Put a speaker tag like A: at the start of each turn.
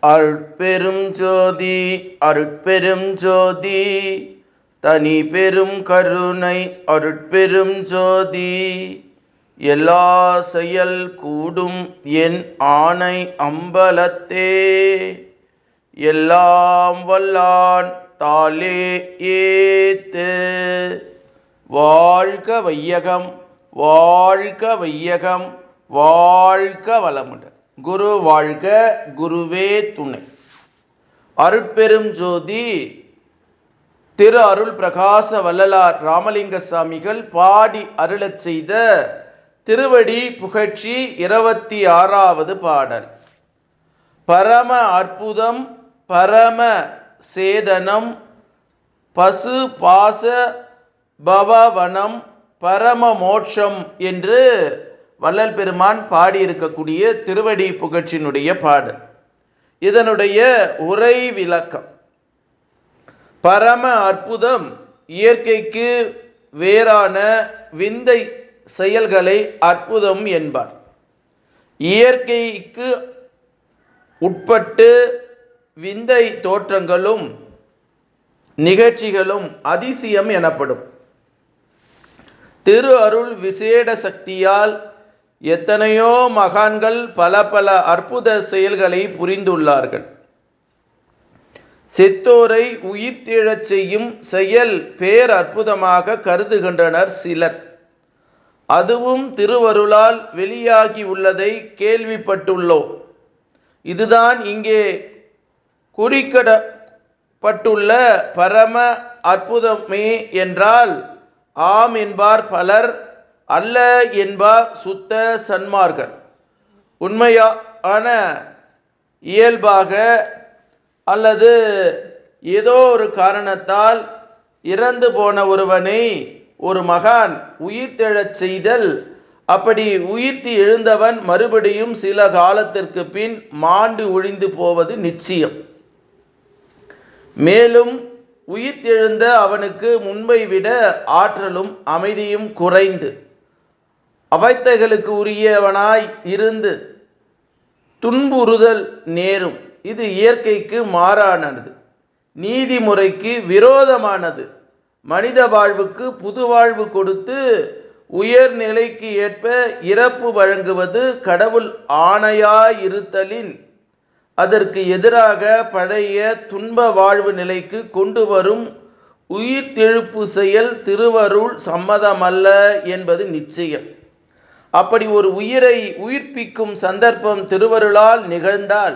A: அருட்பெரும் ஜோதி அருட்பெரும் ஜோதி தனி பெரும் கருணை அருட்பெரும் ஜோதி எல்லா செயல் கூடும் என் ஆணை அம்பலத்தே எல்லாம் வல்லான் தாளே ஏத்து. வாழ்க வையகம் வாழ்க வையகம் வாழ்க வளமுடன். குரு வாழ்க, குருவே துணை. அருட்பெரும் ஜோதி திரு அருள் பிரகாச வள்ளலார் ராமலிங்க சாமிகள் பாடி அருளச் செய்த திருவடி புகழ்ச்சி 26வது பாடல். பரம அற்புதம் பரம சேதனம் பசு பாச பவவனம் பரம மோட்சம் என்று வள்ளல் பெருமான் பாடியிருக்கக்கூடிய திருவடி புகழ்ச்சியினுடைய பாடல். இதனுடைய உரை விளக்கம். பரம அற்புதம் இயற்கைக்கு வேறான விந்தை செயல்களை அற்புதம் என்பார். இயற்கைக்கு உட்பட்டு விந்தை தோற்றங்களும் நிகழ்ச்சிகளும் அதிசயம் எனப்படும். திரு அருள் விசேட சக்தியால் எத்தனையோ மகான்கள் பல பல அற்புத செயல்களை புரிந்துள்ளார்கள். செத்தோரை உயிர்த்தெழச் செய்யும் செயல் பேர் அற்புதமாக கருதுகின்றனர் சிலர். அதுவும் திருவருளால் வெளியாகி உள்ளதை கேள்விப்பட்டுள்ளோம். இதுதான் இங்கே குறிக்கப்பட்டுள்ள பரம அற்புதமே என்றால் ஆம் என்பார் பலர், அல்ல என்பார் சுத்த சன்மார்கள். உண்மையான இயல்பாக அல்லது ஏதோ ஒரு காரணத்தால் இறந்து போன ஒருவனை ஒரு மகான் உயிர்த்தெழச் செய்தல், அப்படி உயிர்த்து எழுந்தவன் மறுபடியும் சில காலத்திற்கு பின் மாண்டு ஒழிந்து போவது நிச்சயம். மேலும் உயிர்த்தெழுந்த அவனுக்கு முன்பை விட ஆற்றலும் அமைதியும் குறைந்து அவைத்தைகளுக்கு உரியவனாய் இருந்து துன்புறுதல் நேரும். இது இயற்கைக்கு மாறானது, நீதிமுறைக்கு விரோதமானது. மனித வாழ்வுக்கு புது வாழ்வு கொடுத்து உயர்நிலைக்கு ஏற்ப இறப்பு வழங்குவது கடவுள் ஆணையாயிருத்தலின் அதற்கு எதிராக பழைய துன்ப வாழ்வு நிலைக்கு கொண்டு வரும் உயிர்த்தெழுப்பு செயல் திருவருள் சம்மதமல்ல என்பது நிச்சயம். அப்படி ஒரு உயிரை உயிர்ப்பிக்கும் சந்தர்ப்பம் திருவருளால் நிகழ்ந்தால்